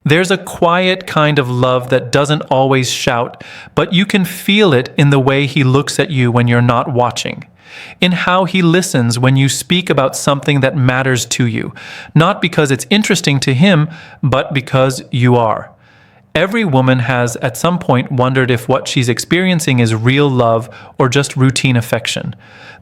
There's a quiet kind of love that doesn't always shout, but you can feel it in the way he looks at you when you're not watching, in how he listens when you speak about something that matters to you, not because it's interesting to him, but because you are. Every woman has at some point wondered if what she's experiencing is real love or just routine affection,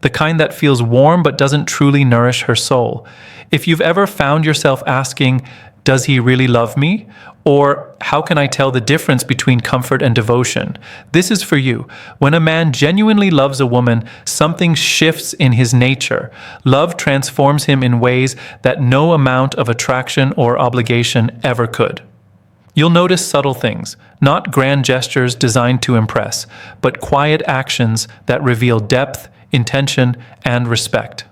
the kind that feels warm but doesn't truly nourish her soul. If you've ever found yourself asking, "Does he really love me?" Or "How can I tell the difference between comfort and devotion?" This is for you. When a man genuinely loves a woman, something shifts in his nature. Love transforms him in ways that no amount of attraction or obligation ever could. You'll notice subtle things, not grand gestures designed to impress, but quiet actions that reveal depth, intention, and respect.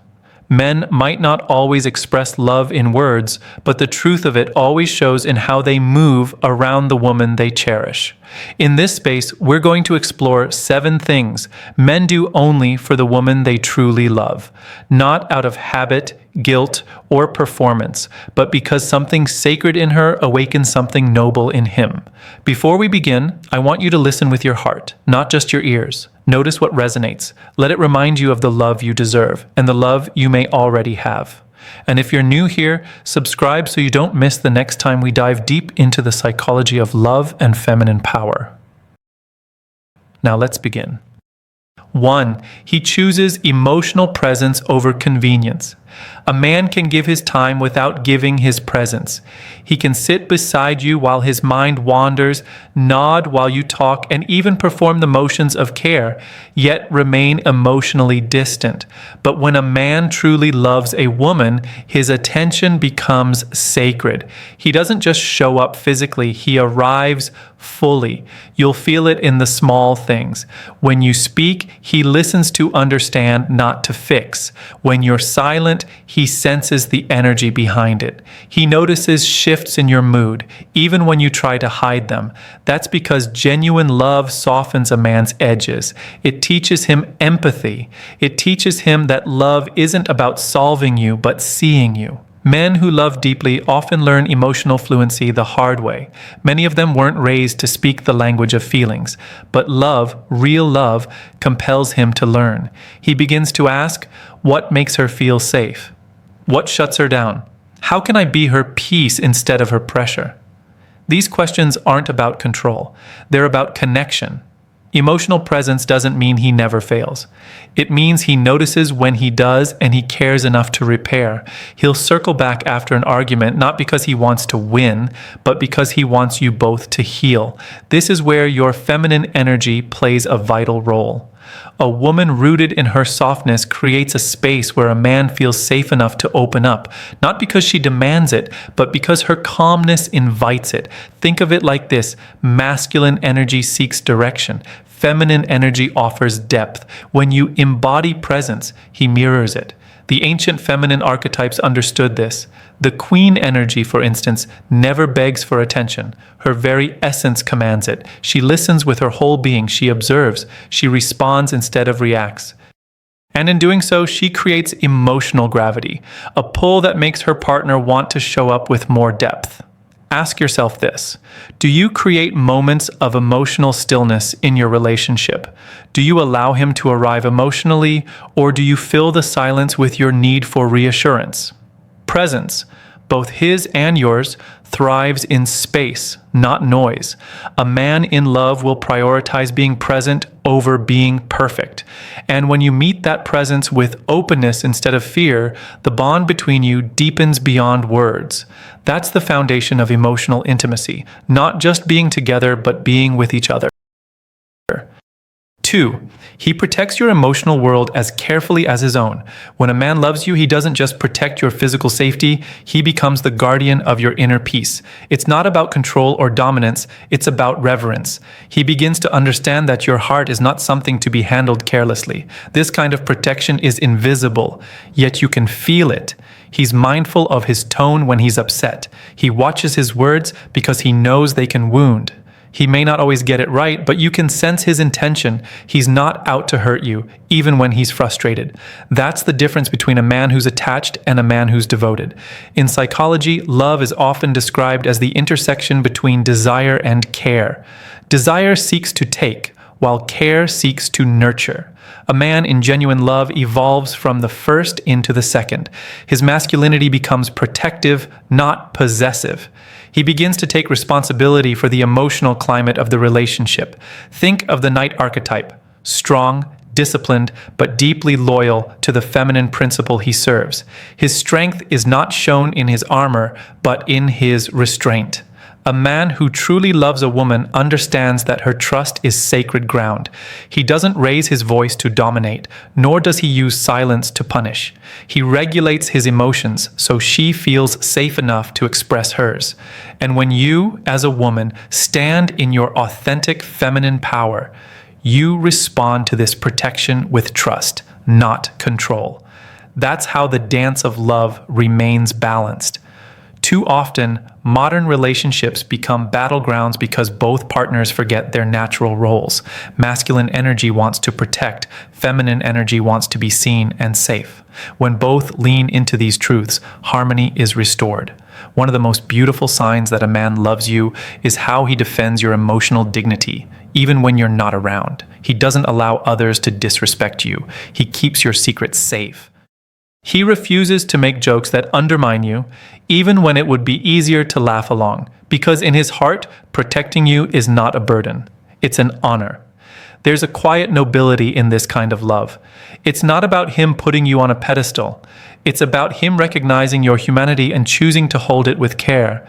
Men might not always express love in words, but the truth of it always shows in how they move around the woman they cherish. In this space, we're going to explore 7 things men do only for the woman they truly love, not out of habit, guilt, or performance, but because something sacred in her awakens something noble in him. Before we begin, I want you to listen with your heart, not just your ears. Notice what resonates. Let it remind you of the love you deserve and the love you may already have. And if you're new here, subscribe so you don't miss the next time we dive deep into the psychology of love and feminine power. Now let's begin. 1. He chooses emotional presence over convenience. A man can give his time without giving his presence. He can sit beside you while his mind wanders, nod while you talk, and even perform the motions of care, yet remain emotionally distant. But when a man truly loves a woman, his attention becomes sacred. He doesn't just show up physically, he arrives fully. You'll feel it in the small things. When you speak, he listens to understand, not to fix. When you're silent, he senses the energy behind it. He notices shifts in your mood, even when you try to hide them. That's because genuine love softens a man's edges. It teaches him empathy. It teaches him that love isn't about solving you, but seeing you. Men who love deeply often learn emotional fluency the hard way. Many of them weren't raised to speak the language of feelings, but love, real love, compels him to learn. He begins to ask, what makes her feel safe? What shuts her down? How can I be her peace instead of her pressure? These questions aren't about control. They're about connection. Emotional presence doesn't mean he never fails. It means he notices when he does and he cares enough to repair. He'll circle back after an argument, not because he wants to win, but because he wants you both to heal. This is where your feminine energy plays a vital role. A woman rooted in her softness creates a space where a man feels safe enough to open up, not because she demands it, but because her calmness invites it. Think of it like this: masculine energy seeks direction. Feminine energy offers depth. When you embody presence, he mirrors it. The ancient feminine archetypes understood this. The queen energy, for instance, never begs for attention. Her very essence commands it. She listens with her whole being. She observes. She responds instead of reacts. And in doing so, she creates emotional gravity, a pull that makes her partner want to show up with more depth. Ask yourself this: do you create moments of emotional stillness in your relationship? Do you allow him to arrive emotionally, or do you fill the silence with your need for reassurance? Presence, both his and yours, thrives in space, not noise. A man in love will prioritize being present over being perfect. And when you meet that presence with openness instead of fear, the bond between you deepens beyond words. That's the foundation of emotional intimacy, not just being together, but being with each other. 2. He protects your emotional world as carefully as his own. When a man loves you, he doesn't just protect your physical safety, he becomes the guardian of your inner peace. It's not about control or dominance, it's about reverence. He begins to understand that your heart is not something to be handled carelessly. This kind of protection is invisible, yet you can feel it. He's mindful of his tone when he's upset. He watches his words because he knows they can wound. He may not always get it right, but you can sense his intention. He's not out to hurt you, even when he's frustrated. That's the difference between a man who's attached and a man who's devoted. In psychology, love is often described as the intersection between desire and care. Desire seeks to take, while care seeks to nurture. A man in genuine love evolves from the first into the second. His masculinity becomes protective, not possessive. He begins to take responsibility for the emotional climate of the relationship. Think of the knight archetype: strong, disciplined, but deeply loyal to the feminine principle he serves. His strength is not shown in his armor, but in his restraint. A man who truly loves a woman understands that her trust is sacred ground. He doesn't raise his voice to dominate, nor does he use silence to punish. He regulates his emotions so she feels safe enough to express hers. And when you, as a woman, stand in your authentic feminine power, you respond to this protection with trust, not control. That's how the dance of love remains balanced. Too often, modern relationships become battlegrounds because both partners forget their natural roles. Masculine energy wants to protect, feminine energy wants to be seen and safe. When both lean into these truths, harmony is restored. One of the most beautiful signs that a man loves you is how he defends your emotional dignity, even when you're not around. He doesn't allow others to disrespect you. He keeps your secrets safe. He refuses to make jokes that undermine you, even when it would be easier to laugh along, because in his heart, protecting you is not a burden. It's an honor. There's a quiet nobility in this kind of love. It's not about him putting you on a pedestal. It's about him recognizing your humanity and choosing to hold it with care.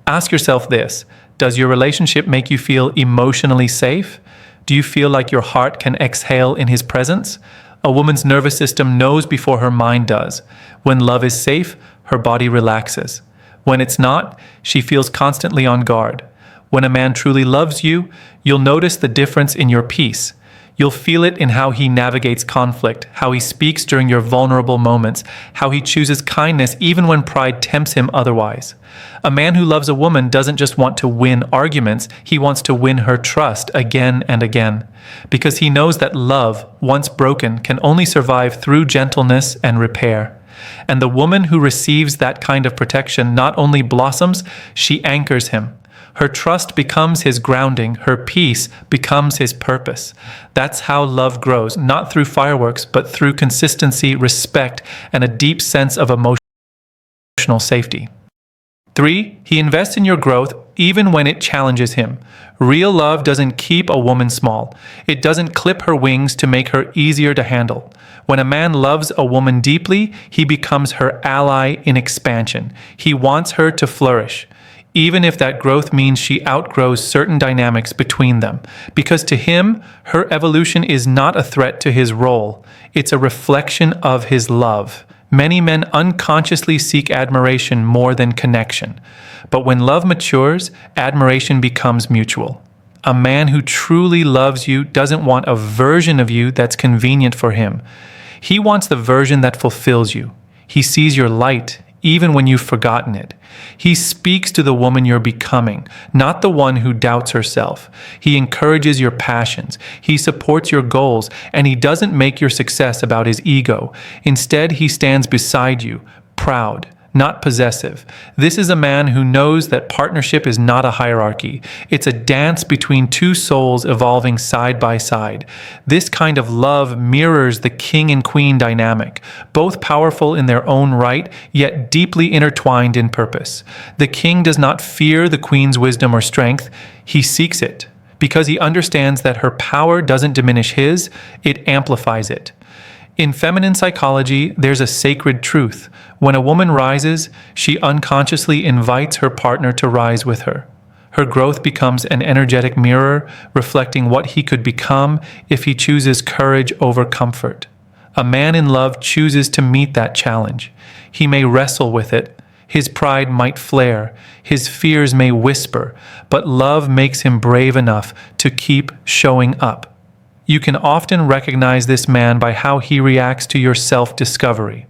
Ask yourself this: does your relationship make you feel emotionally safe? Do you feel like your heart can exhale in his presence? A woman's nervous system knows before her mind does. When love is safe, her body relaxes. When it's not, she feels constantly on guard. When a man truly loves you, you'll notice the difference in your peace. You'll feel it in how he navigates conflict, how he speaks during your vulnerable moments, how he chooses kindness even when pride tempts him otherwise. A man who loves a woman doesn't just want to win arguments, he wants to win her trust again and again. Because he knows that love, once broken, can only survive through gentleness and repair. And the woman who receives that kind of protection not only blossoms, she anchors him. Her trust becomes his grounding, her peace becomes his purpose. That's how love grows, not through fireworks, but through consistency, respect, and a deep sense of emotional safety. 3, he invests in your growth even when it challenges him. Real love doesn't keep a woman small. It doesn't clip her wings to make her easier to handle. When a man loves a woman deeply, he becomes her ally in expansion. He wants her to flourish, even if that growth means she outgrows certain dynamics between them. Because to him, her evolution is not a threat to his role. It's a reflection of his love. Many men unconsciously seek admiration more than connection. But when love matures, admiration becomes mutual. A man who truly loves you doesn't want a version of you that's convenient for him. He wants the version that fulfills you. He sees your light, even when you've forgotten it. He speaks to the woman you're becoming, not the one who doubts herself. He encourages your passions. He supports your goals, and he doesn't make your success about his ego. Instead, he stands beside you, proud, not possessive. This is a man who knows that partnership is not a hierarchy. It's a dance between two souls evolving side by side. This kind of love mirrors the king and queen dynamic, both powerful in their own right, yet deeply intertwined in purpose. The king does not fear the queen's wisdom or strength. He seeks it. Because he understands that her power doesn't diminish his, it amplifies it. In feminine psychology, there's a sacred truth. When a woman rises, she unconsciously invites her partner to rise with her. Her growth becomes an energetic mirror, reflecting what he could become if he chooses courage over comfort. A man in love chooses to meet that challenge. He may wrestle with it. His pride might flare. His fears may whisper. But love makes him brave enough to keep showing up. You can often recognize this man by how he reacts to your self-discovery.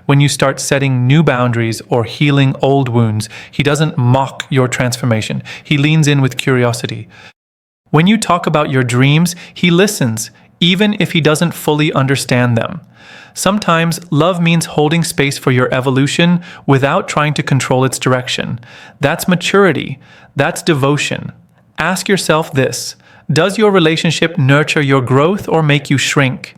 When you start setting new boundaries or healing old wounds, he doesn't mock your transformation. He leans in with curiosity. When you talk about your dreams, he listens, even if he doesn't fully understand them. Sometimes love means holding space for your evolution without trying to control its direction. That's maturity. That's devotion. Ask yourself this: does your relationship nurture your growth or make you shrink?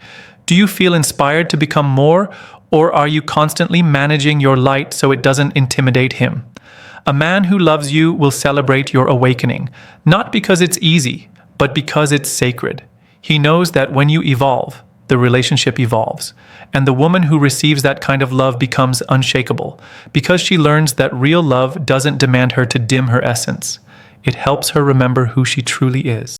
Do you feel inspired to become more, or are you constantly managing your light so it doesn't intimidate him? A man who loves you will celebrate your awakening, not because it's easy, but because it's sacred. He knows that when you evolve, the relationship evolves, and the woman who receives that kind of love becomes unshakable, because she learns that real love doesn't demand her to dim her essence. It helps her remember who she truly is.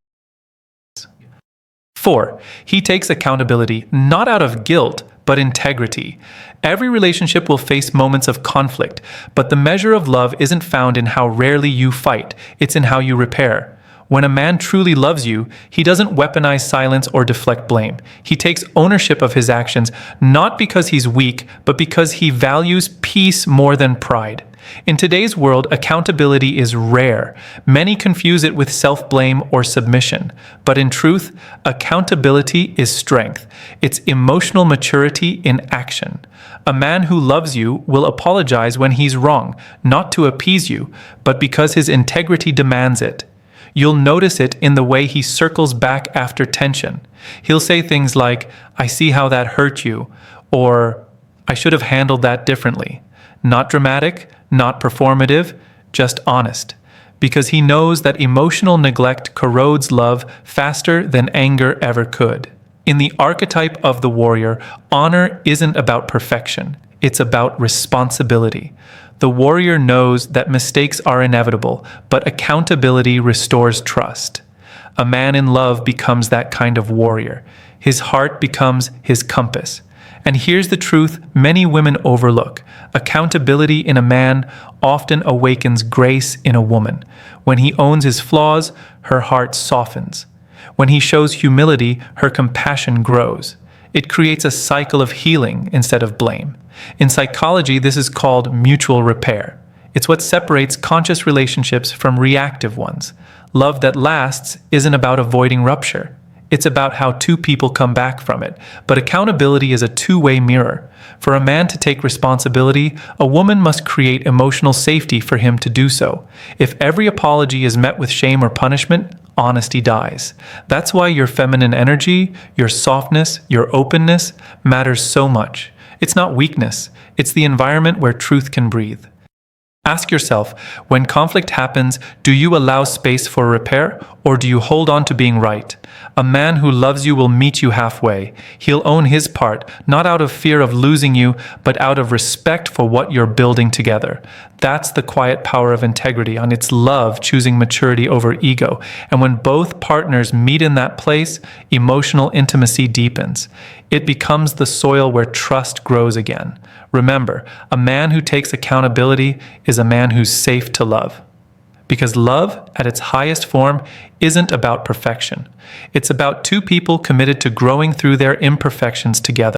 4. He takes accountability, not out of guilt, but integrity. Every relationship will face moments of conflict, but the measure of love isn't found in how rarely you fight, it's in how you repair. When a man truly loves you, he doesn't weaponize silence or deflect blame. He takes ownership of his actions, not because he's weak, but because he values peace more than pride. In today's world, accountability is rare. Many confuse it with self-blame or submission. But in truth, accountability is strength. It's emotional maturity in action. A man who loves you will apologize when he's wrong, not to appease you, but because his integrity demands it. You'll notice it in the way he circles back after tension. He'll say things like, "I see how that hurt you," or "I should have handled that differently." Not dramatic, not performative, just honest. Because he knows that emotional neglect corrodes love faster than anger ever could. In the archetype of the warrior, honor isn't about perfection. It's about responsibility. The warrior knows that mistakes are inevitable, but accountability restores trust. A man in love becomes that kind of warrior. His heart becomes his compass. And here's the truth many women overlook. Accountability in a man often awakens grace in a woman. When he owns his flaws, her heart softens. When he shows humility, her compassion grows. It creates a cycle of healing instead of blame. In psychology, this is called mutual repair. It's what separates conscious relationships from reactive ones. Love that lasts isn't about avoiding rupture. It's about how two people come back from it. But accountability is a two-way mirror. For a man to take responsibility, a woman must create emotional safety for him to do so. If every apology is met with shame or punishment, honesty dies. That's why your feminine energy, your softness, your openness matters so much. It's not weakness. It's the environment where truth can breathe. Ask yourself, when conflict happens, do you allow space for repair, or do you hold on to being right? A man who loves you will meet you halfway. He'll own his part, not out of fear of losing you, but out of respect for what you're building together. That's the quiet power of integrity, on its love choosing maturity over ego. And when both partners meet in that place, emotional intimacy deepens. It becomes the soil where trust grows again. Remember, a man who takes accountability is a man who's safe to love. Because love, at its highest form, isn't about perfection. It's about two people committed to growing through their imperfections together.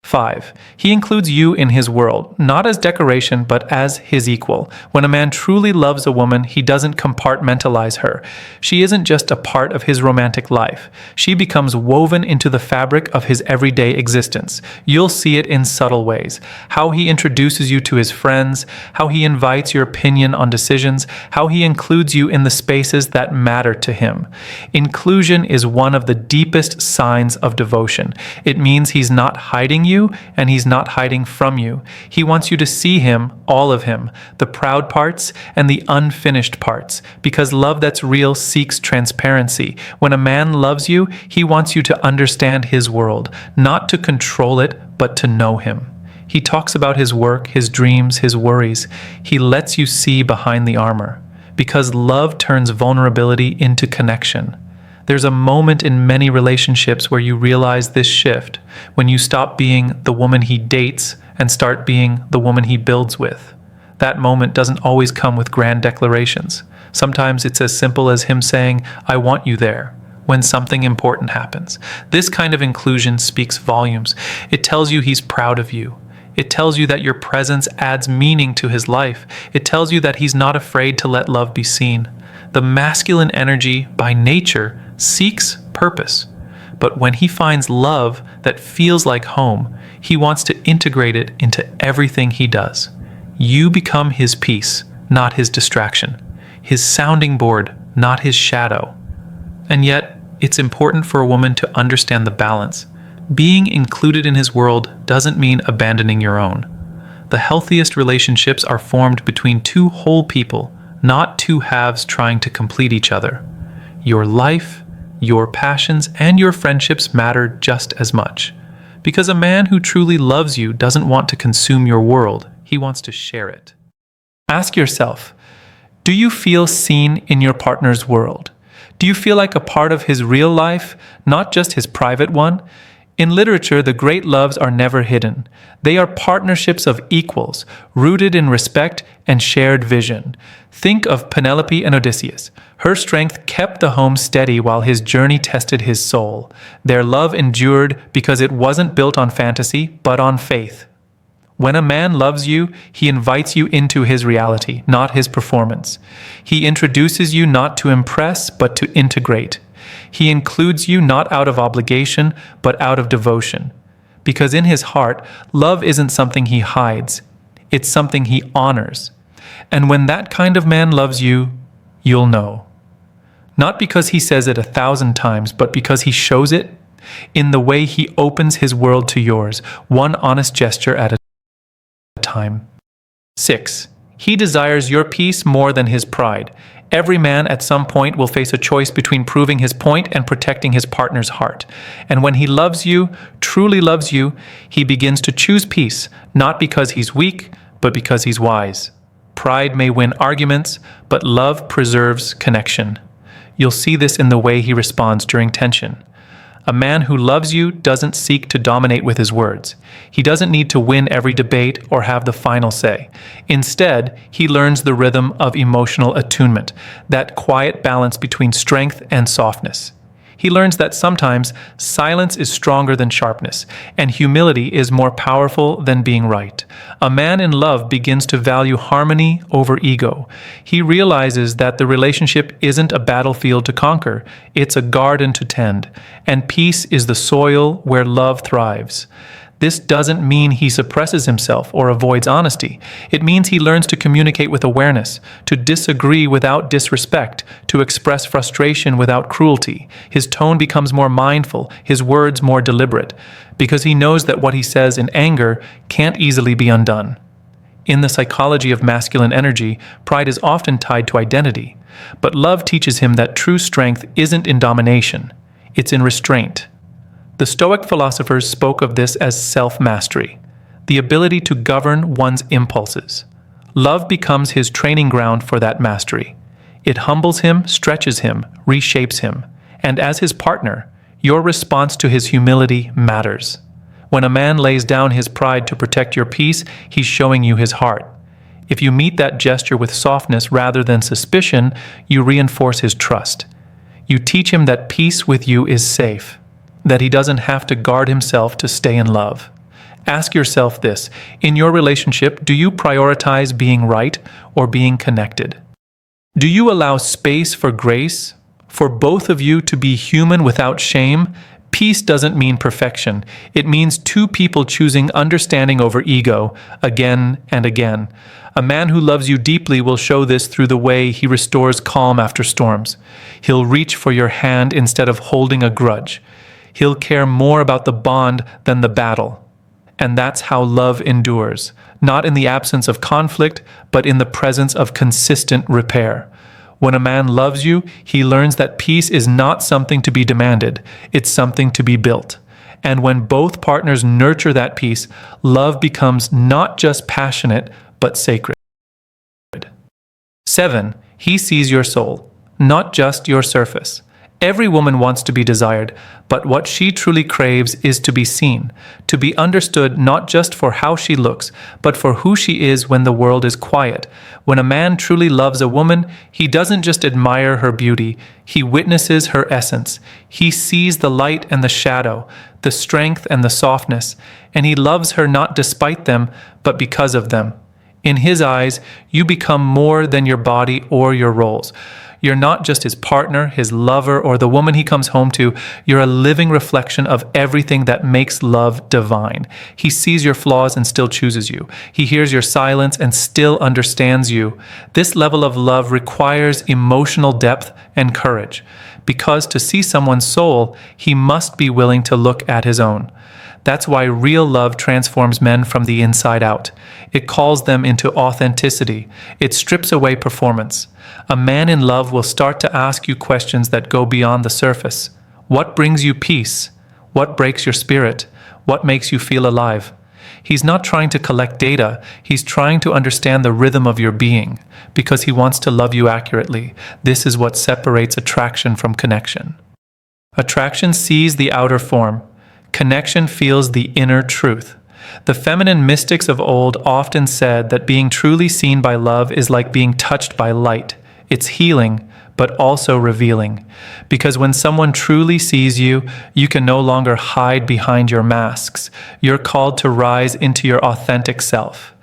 5. He includes you in his world, not as decoration, but as his equal. When a man truly loves a woman, he doesn't compartmentalize her. She isn't just a part of his romantic life. She becomes woven into the fabric of his everyday existence. You'll see it in subtle ways. How he introduces you to his friends, how he invites your opinion on decisions, how he includes you in the spaces that matter to him. Inclusion is one of the deepest signs of devotion. It means he's not hiding you, and he's not hiding from you. He wants you to see him, all of him, the proud parts and the unfinished parts, because love that's real seeks transparency. When a man loves you, he wants you to understand his world, not to control it, but to know him. He talks about his work, his dreams, his worries. He lets you see behind the armor, because love turns vulnerability into connection. There's a moment in many relationships where you realize this shift, when you stop being the woman he dates and start being the woman he builds with. That moment doesn't always come with grand declarations. Sometimes it's as simple as him saying, "I want you there," when something important happens. This kind of inclusion speaks volumes. It tells you he's proud of you. It tells you that your presence adds meaning to his life. It tells you that he's not afraid to let love be seen. The masculine energy, by nature, seeks purpose. But when he finds love that feels like home, he wants to integrate it into everything he does. You become his peace, not his distraction. His sounding board, not his shadow. And yet, it's important for a woman to understand the balance. Being included in his world doesn't mean abandoning your own. The healthiest relationships are formed between two whole people, not two halves trying to complete each other. Your life, your passions, and your friendships matter just as much. Because a man who truly loves you doesn't want to consume your world, he wants to share it. Ask yourself, do you feel seen in your partner's world? Do you feel like a part of his real life, not just his private one? In literature, the great loves are never hidden. They are partnerships of equals, rooted in respect and shared vision. Think of Penelope and Odysseus. Her strength kept the home steady while his journey tested his soul. Their love endured because it wasn't built on fantasy, but on faith. When a man loves you, he invites you into his reality, not his performance. He introduces you not to impress, but to integrate. He includes you not out of obligation, but out of devotion. Because in his heart, love isn't something he hides. It's something he honors. And when that kind of man loves you, you'll know. Not because he says it 1,000 times, but because he shows it in the way he opens his world to yours, one honest gesture at a time. 6. He desires your peace more than his pride. Every man at some point will face a choice between proving his point and protecting his partner's heart. And when he loves you, truly loves you, he begins to choose peace, not because he's weak, but because he's wise. Pride may win arguments, but love preserves connection. You'll see this in the way he responds during tension. A man who loves you doesn't seek to dominate with his words. He doesn't need to win every debate or have the final say. Instead, he learns the rhythm of emotional attunement, that quiet balance between strength and softness. He learns that sometimes silence is stronger than sharpness, and humility is more powerful than being right. A man in love begins to value harmony over ego. He realizes that the relationship isn't a battlefield to conquer, it's a garden to tend, and peace is the soil where love thrives. This doesn't mean he suppresses himself or avoids honesty. It means he learns to communicate with awareness, to disagree without disrespect, to express frustration without cruelty. His tone becomes more mindful, his words more deliberate, because he knows that what he says in anger can't easily be undone. In the psychology of masculine energy, pride is often tied to identity, but love teaches him that true strength isn't in domination, it's in restraint. The Stoic philosophers spoke of this as self-mastery, the ability to govern one's impulses. Love becomes his training ground for that mastery. It humbles him, stretches him, reshapes him, and as his partner, your response to his humility matters. When a man lays down his pride to protect your peace, he's showing you his heart. If you meet that gesture with softness rather than suspicion, you reinforce his trust. You teach him that peace with you is safe, that he doesn't have to guard himself to stay in love. Ask yourself this: in your relationship, do you prioritize being right or being connected? Do you allow space for grace, for both of you to be human without shame? Peace doesn't mean perfection. It means two people choosing understanding over ego, again and again. A man who loves you deeply will show this through the way he restores calm after storms. He'll reach for your hand instead of holding a grudge. He'll care more about the bond than the battle. And that's how love endures, not in the absence of conflict, but in the presence of consistent repair. When a man loves you, he learns that peace is not something to be demanded, it's something to be built. And when both partners nurture that peace, love becomes not just passionate, but sacred. 7. He sees your soul, not just your surface. Every woman wants to be desired, but what she truly craves is to be seen, to be understood not just for how she looks, but for who she is when the world is quiet. When a man truly loves a woman, he doesn't just admire her beauty, he witnesses her essence. He sees the light and the shadow, the strength and the softness, and he loves her not despite them, but because of them. In his eyes, you become more than your body or your roles. You're not just his partner, his lover, or the woman he comes home to. You're a living reflection of everything that makes love divine. He sees your flaws and still chooses you. He hears your silence and still understands you. This level of love requires emotional depth and courage, because to see someone's soul, he must be willing to look at his own. That's why real love transforms men from the inside out. It calls them into authenticity. It strips away performance. A man in love will start to ask you questions that go beyond the surface. What brings you peace? What breaks your spirit? What makes you feel alive? He's not trying to collect data. He's trying to understand the rhythm of your being, because he wants to love you accurately. This is what separates attraction from connection. Attraction sees the outer form. Connection feels the inner truth. The feminine mystics of old often said that being truly seen by love is like being touched by light. It's healing, but also revealing. Because when someone truly sees you, you can no longer hide behind your masks. You're called to rise into your authentic self.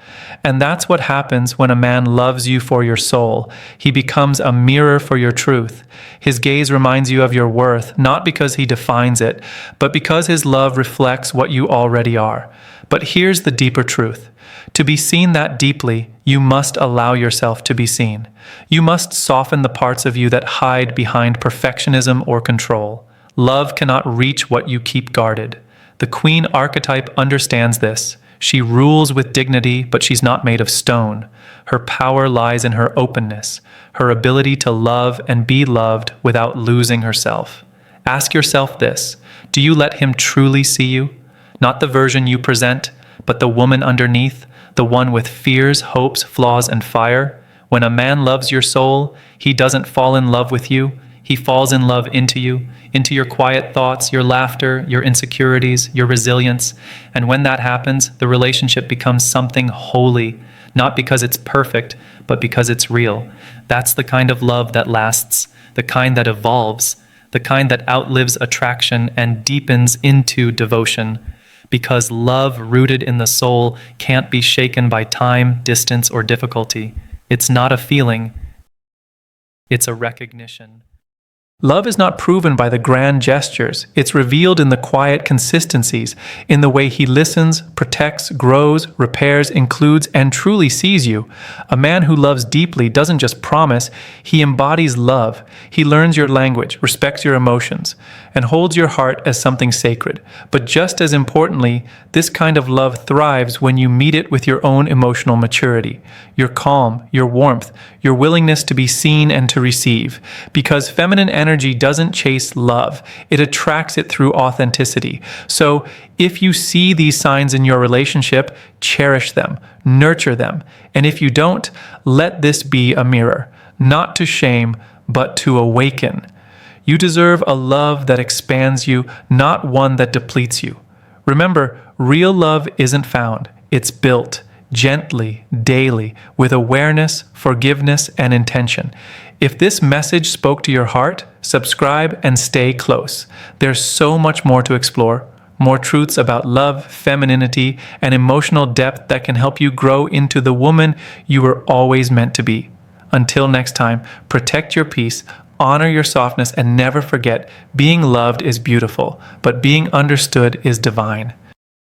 And that's what happens when a man loves you for your soul. He becomes a mirror for your truth. His gaze reminds you of your worth, not because he defines it, but because his love reflects what you already are. But here's the deeper truth. To be seen that deeply, you must allow yourself to be seen. You must soften the parts of you that hide behind perfectionism or control. Love cannot reach what you keep guarded. The queen archetype understands this. She rules with dignity, but she's not made of stone. Her power lies in her openness, her ability to love and be loved without losing herself. Ask yourself this: do you let him truly see you? Not the version you present, but the woman underneath, the one with fears, hopes, flaws, and fire. When a man loves your soul, he doesn't fall in love with you. He falls in love into you, into your quiet thoughts, your laughter, your insecurities, your resilience. And when that happens, the relationship becomes something holy, not because it's perfect, but because it's real. That's the kind of love that lasts, the kind that evolves, the kind that outlives attraction and deepens into devotion. Because love rooted in the soul can't be shaken by time, distance, or difficulty. It's not a feeling, it's a recognition. Love is not proven by the grand gestures. It's revealed in the quiet consistencies, in the way he listens, protects, grows, repairs, includes, and truly sees you. A man who loves deeply doesn't just promise, he embodies love. He learns your language, respects your emotions, and holds your heart as something sacred. But just as importantly, this kind of love thrives when you meet it with your own emotional maturity, your calm, your warmth, your willingness to be seen and to receive. Because feminine energy doesn't chase love, it attracts it through authenticity. So if you see these signs in your relationship, cherish them, nurture them. And if you don't, let this be a mirror, not to shame, but to awaken. You deserve a love that expands you, not one that depletes you. Remember, real love isn't found, it's built. Gently, daily, with awareness, forgiveness, and intention. If this message spoke to your heart, subscribe and stay close. There's so much more to explore, more truths about love, femininity, and emotional depth that can help you grow into the woman you were always meant to be. Until next time, protect your peace, honor your softness, and never forget, being loved is beautiful, but being understood is divine.